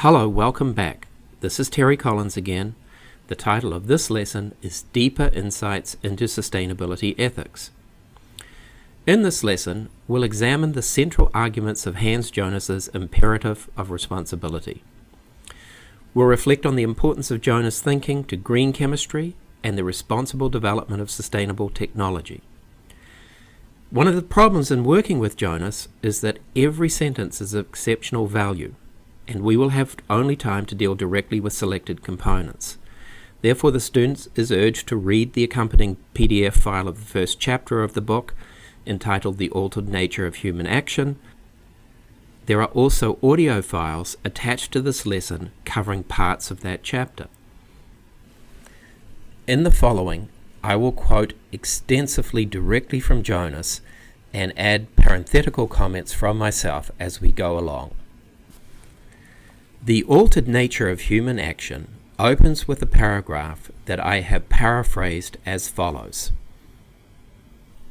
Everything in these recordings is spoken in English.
Hello, welcome back. This is Terry Collins again. The title of this lesson is Deeper Insights into Sustainability Ethics. In this lesson, we'll examine the central arguments of Hans Jonas's imperative of responsibility. We'll reflect on the importance of Jonas' thinking to green chemistry and the responsible development of sustainable technology. One of the problems in working with Jonas is that every sentence is of exceptional value, and we will have only time to deal directly with selected components. Therefore, the student is urged to read the accompanying PDF file of the first chapter of the book, entitled The Altered Nature of Human Action. There are also audio files attached to this lesson covering parts of that chapter. In the following, I will quote extensively directly from Jonas and add parenthetical comments from myself as we go along. The altered nature of human action opens with a paragraph that I have paraphrased as follows.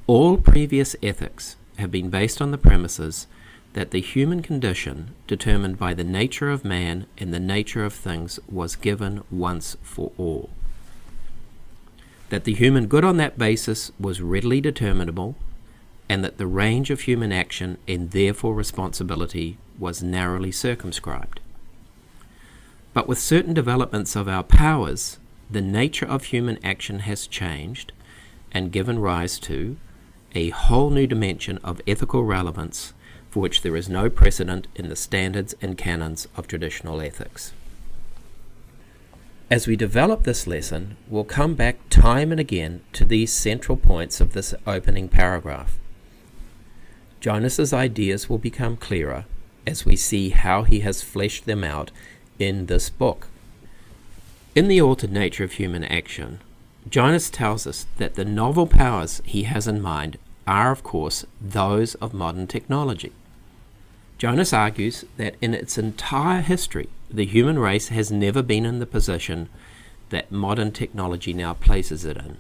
All previous ethics have been based on the premises that the human condition determined by the nature of man and the nature of things was given once for all. That the human good on that basis was readily determinable, and that the range of human action and therefore responsibility was narrowly circumscribed. But with certain developments of our powers, the nature of human action has changed and given rise to a whole new dimension of ethical relevance for which there is no precedent in the standards and canons of traditional ethics. As we develop this lesson, we'll come back time and again to these central points of this opening paragraph. Jonas's ideas will become clearer as we see how he has fleshed them out in this book. In The Altered Nature of Human Action, Jonas tells us that the novel powers he has in mind are, of course, those of modern technology. Jonas argues that in its entire history, the human race has never been in the position that modern technology now places it in.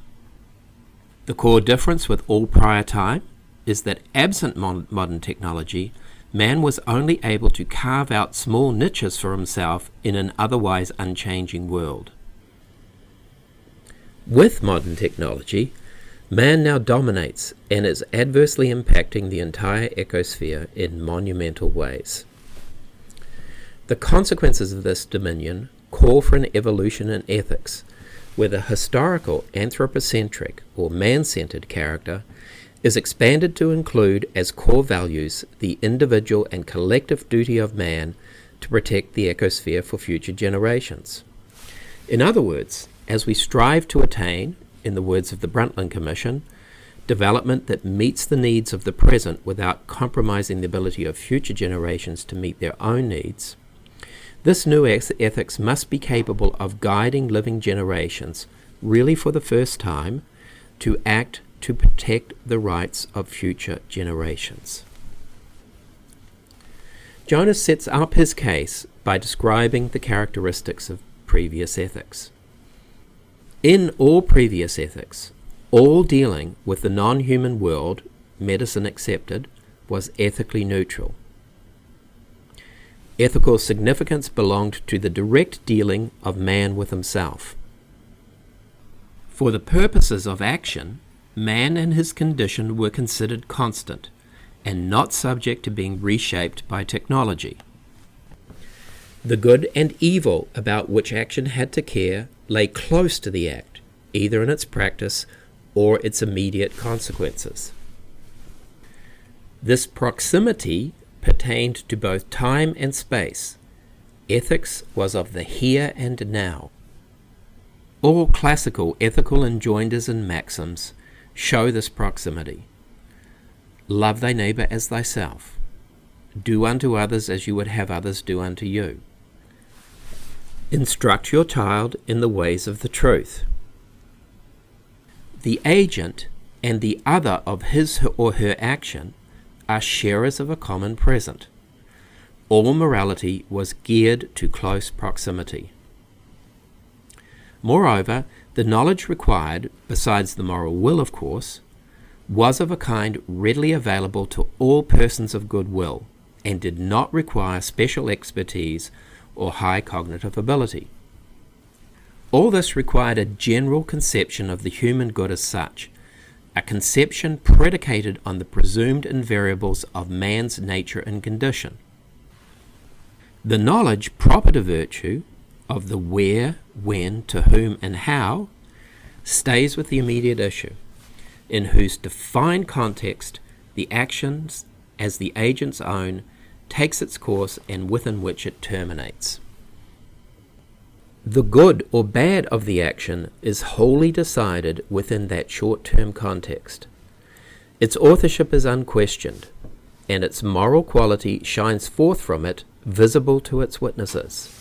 The core difference with all prior time is that absent modern technology, man was only able to carve out small niches for himself in an otherwise unchanging world. With modern technology, man now dominates and is adversely impacting the entire ecosphere in monumental ways. The consequences of this dominion call for an evolution in ethics, where the historical anthropocentric or man-centered character is expanded to include as core values the individual and collective duty of man to protect the ecosphere for future generations. In other words, as we strive to attain, in the words of the Brundtland Commission, development that meets the needs of the present without compromising the ability of future generations to meet their own needs, this new ethics must be capable of guiding living generations, really for the first time, to act to protect the rights of future generations. Jonas sets up his case by describing the characteristics of previous ethics. In all previous ethics, all dealing with the non-human world, medicine accepted, was ethically neutral. Ethical significance belonged to the direct dealing of man with himself. For the purposes of action, man and his condition were considered constant and not subject to being reshaped by technology. The good and evil about which action had to care lay close to the act, either in its practice or its immediate consequences. This proximity pertained to both time and space. Ethics was of the here and now. All classical ethical enjoinders and maxims show this proximity. Love thy neighbor as thyself. Do unto others as you would have others do unto you. Instruct your child in the ways of the truth. The agent and the other of his or her action are sharers of a common present. All morality was geared to close proximity. Moreover, the knowledge required, besides the moral will of course, was of a kind readily available to all persons of good will, and did not require special expertise or high cognitive ability. All this required a general conception of the human good as such, a conception predicated on the presumed invariables of man's nature and condition. The knowledge proper to virtue of the where, when, to whom, and how stays with the immediate issue, in whose defined context the actions as the agent's own takes its course and within which it terminates. The good or bad of the action is wholly decided within that short-term context. Its authorship is unquestioned, and its moral quality shines forth from it, visible to its witnesses.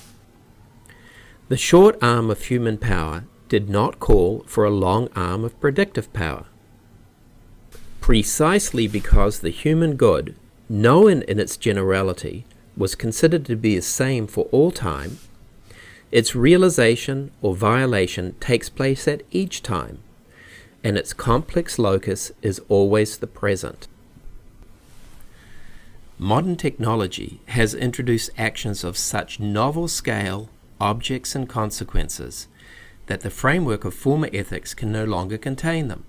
The short arm of human power did not call for a long arm of predictive power. Precisely because the human good, known in its generality, was considered to be the same for all time, its realization or violation takes place at each time, and its complex locus is always the present. Modern technology has introduced actions of such novel scale, objects, and consequences that the framework of former ethics can no longer contain them.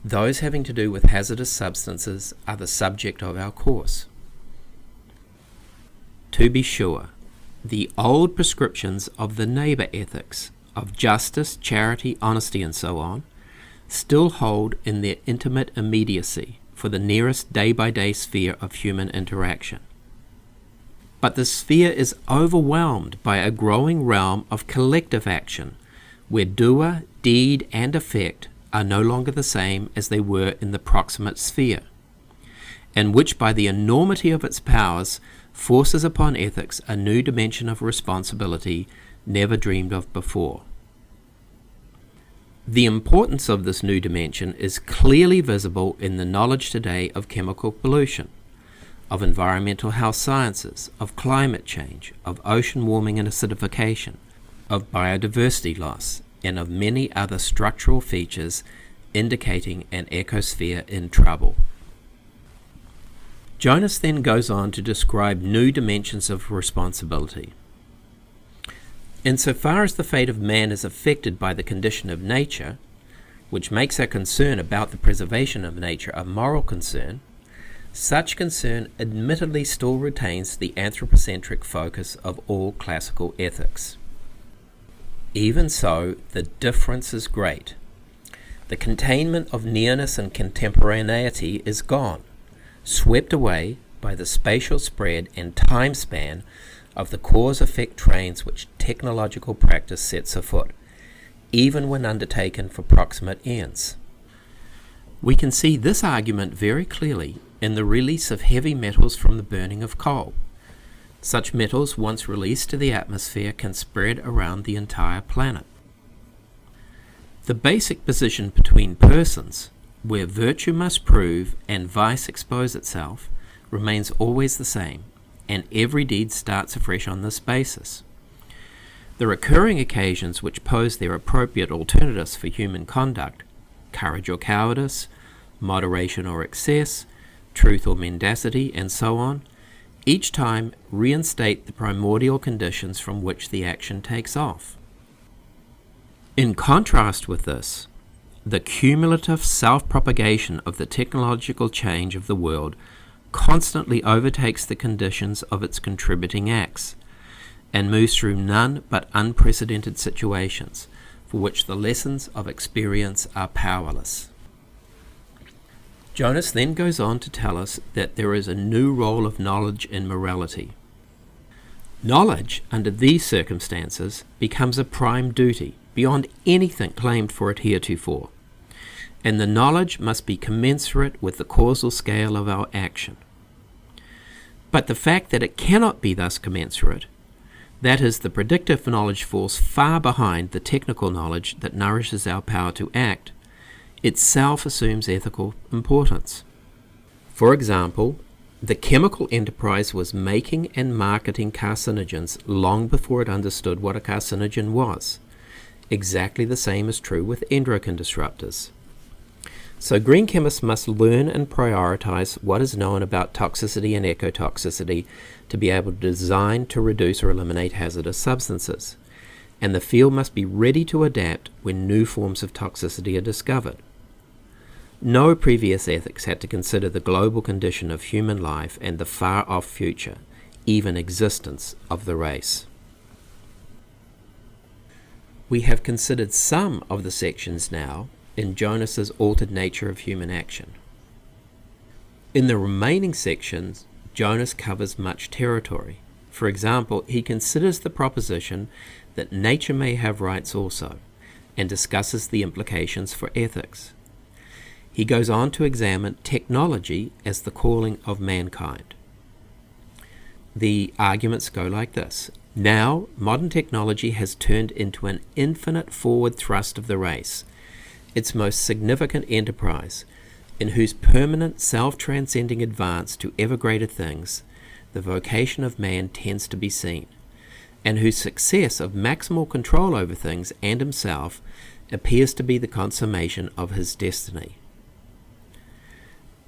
Those having to do with hazardous substances are the subject of our course. To be sure, the old prescriptions of the neighbour ethics, of justice, charity, honesty, and so on, still hold in their intimate immediacy for the nearest day-by-day sphere of human interaction. But the sphere is overwhelmed by a growing realm of collective action, where doer, deed, and effect are no longer the same as they were in the proximate sphere, and which by the enormity of its powers forces upon ethics a new dimension of responsibility never dreamed of before. The importance of this new dimension is clearly visible in the knowledge today of chemical pollution, of environmental health sciences, of climate change, of ocean warming and acidification, of biodiversity loss, and of many other structural features indicating an ecosphere in trouble. Jonas then goes on to describe new dimensions of responsibility. Insofar as the fate of man is affected by the condition of nature, which makes our concern about the preservation of nature a moral concern, such concern admittedly still retains the anthropocentric focus of all classical ethics. Even so, the difference is great. The containment of nearness and contemporaneity is gone, swept away by the spatial spread and time span of the cause-effect trains which technological practice sets afoot, even when undertaken for proximate ends. We can see this argument very clearly in the release of heavy metals from the burning of coal. Such metals, once released to the atmosphere, can spread around the entire planet. The basic position between persons, where virtue must prove and vice expose itself, remains always the same, and every deed starts afresh on this basis. The recurring occasions which pose their appropriate alternatives for human conduct, courage or cowardice, moderation or excess, truth or mendacity, and so on, each time reinstate the primordial conditions from which the action takes off. In contrast with this, the cumulative self-propagation of the technological change of the world constantly overtakes the conditions of its contributing acts, and moves through none but unprecedented situations, for which the lessons of experience are powerless. Jonas then goes on to tell us that there is a new role of knowledge in morality. Knowledge, under these circumstances, becomes a prime duty, beyond anything claimed for it heretofore, and the knowledge must be commensurate with the causal scale of our action. But the fact that it cannot be thus commensurate, that is, the predictive knowledge falls far behind the technical knowledge that nourishes our power to act, itself assumes ethical importance. For example, the chemical enterprise was making and marketing carcinogens long before it understood what a carcinogen was. Exactly the same is true with endocrine disruptors. So green chemists must learn and prioritize what is known about toxicity and ecotoxicity to be able to design to reduce or eliminate hazardous substances. And the field must be ready to adapt when new forms of toxicity are discovered. No previous ethics had to consider the global condition of human life and the far-off future, even existence of the race. We have considered some of the sections now in Jonas's Altered Nature of Human Action. In the remaining sections, Jonas covers much territory. For example, he considers the proposition that nature may have rights also, and discusses the implications for ethics. He goes on to examine technology as the calling of mankind. The arguments go like this. Now, modern technology has turned into an infinite forward thrust of the race, its most significant enterprise, in whose permanent self-transcending advance to ever greater things, the vocation of man tends to be seen, and whose success of maximal control over things and himself appears to be the consummation of his destiny.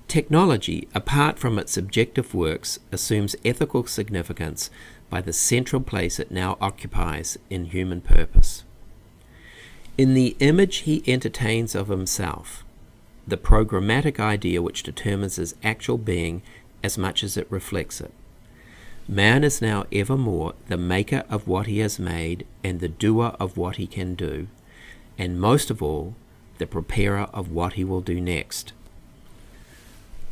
Technology, apart from its objective works, assumes ethical significance by the central place it now occupies in human purpose. In the image he entertains of himself, the programmatic idea which determines his actual being as much as it reflects it, man is now evermore the maker of what he has made and the doer of what he can do, and most of all, the preparer of what he will do next.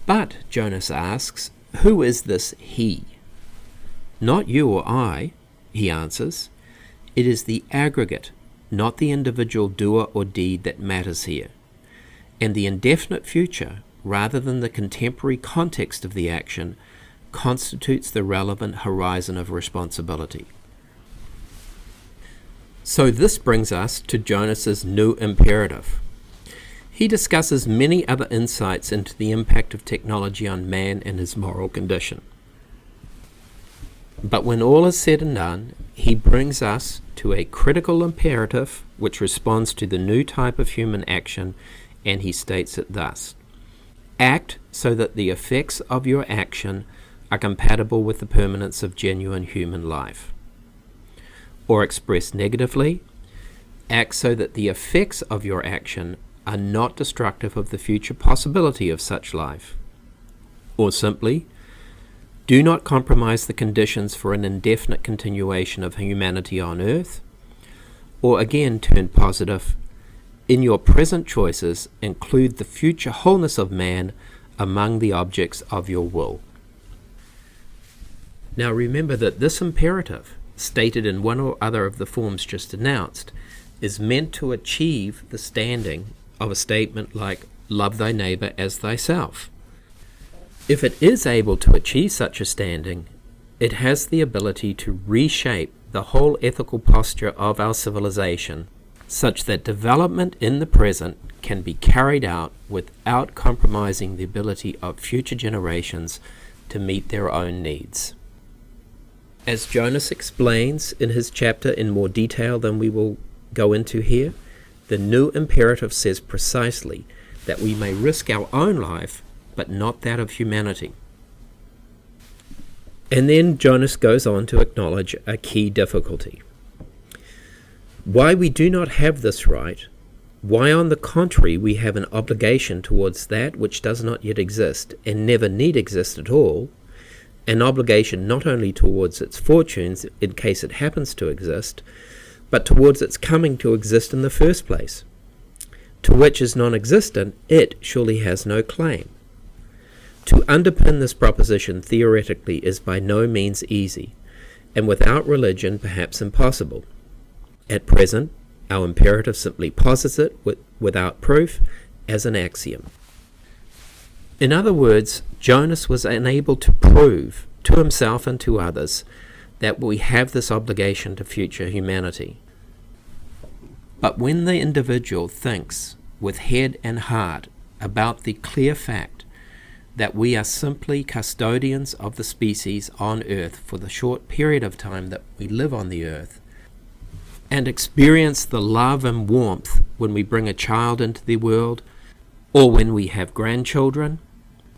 But, Jonas asks, who is this he? Not you or I, he answers. It is the aggregate, not the individual doer or deed that matters here, and the indefinite future, rather than the contemporary context of the action, constitutes the relevant horizon of responsibility. So this brings us to Jonas's new imperative. He discusses many other insights into the impact of technology on man and his moral condition. But when all is said and done, he brings us to a critical imperative which responds to the new type of human action, and he states it thus: act so that the effects of your action are compatible with the permanence of genuine human life. Or expressed negatively, act so that the effects of your action are not destructive of the future possibility of such life. Or simply, do not compromise the conditions for an indefinite continuation of humanity on earth. Or again, turn positive, in your present choices, include the future wholeness of man among the objects of your will. Now remember that this imperative, stated in one or other of the forms just announced, is meant to achieve the standing of a statement like, love thy neighbor as thyself. If it is able to achieve such a standing, it has the ability to reshape the whole ethical posture of our civilization, such that development in the present can be carried out without compromising the ability of future generations to meet their own needs. As Jonas explains in his chapter in more detail than we will go into here, the new imperative says precisely that we may risk our own life, but not that of humanity. And then Jonas goes on to acknowledge a key difficulty. Why we do not have this right, why on the contrary we have an obligation towards that which does not yet exist and never need exist at all, an obligation not only towards its fortunes in case it happens to exist, but towards its coming to exist in the first place, to which as non-existent it surely has no claim. To underpin this proposition theoretically is by no means easy, and without religion perhaps impossible. At present, our imperative simply posits it without proof as an axiom. In other words, Jonas was unable to prove to himself and to others that we have this obligation to future humanity. But when the individual thinks with head and heart about the clear fact that we are simply custodians of the species on earth for the short period of time that we live on the earth, and experience the love and warmth when we bring a child into the world, or when we have grandchildren,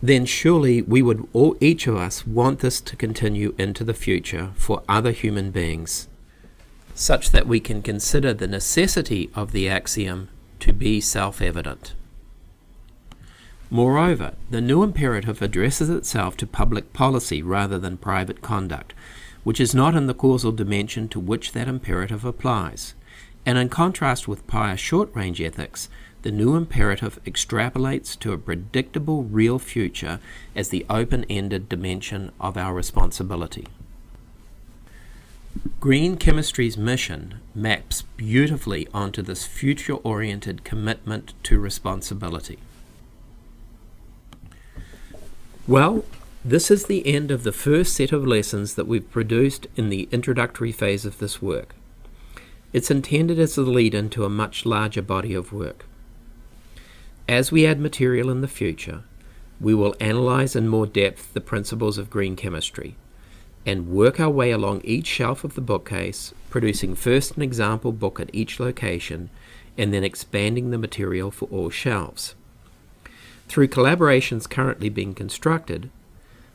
then surely we would each of us want this to continue into the future for other human beings, such that we can consider the necessity of the axiom to be self-evident. Moreover, the new imperative addresses itself to public policy rather than private conduct, which is not in the causal dimension to which that imperative applies. And in contrast with pious short-range ethics, the new imperative extrapolates to a predictable real future as the open-ended dimension of our responsibility. Green chemistry's mission maps beautifully onto this future-oriented commitment to responsibility. Well, this is the end of the first set of lessons that we've produced in the introductory phase of this work. It's intended as a lead-in to a much larger body of work. As we add material in the future, we will analyze in more depth the principles of green chemistry and work our way along each shelf of the bookcase, producing first an example book at each location and then expanding the material for all shelves. Through collaborations currently being constructed,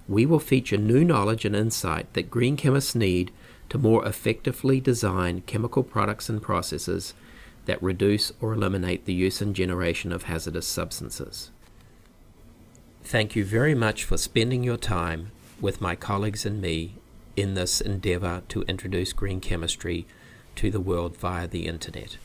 we will feature new knowledge and insight that green chemists need to more effectively design chemical products and processes that reduce or eliminate the use and generation of hazardous substances. Thank you very much for spending your time with my colleagues and me in this endeavor to introduce green chemistry to the world via the internet.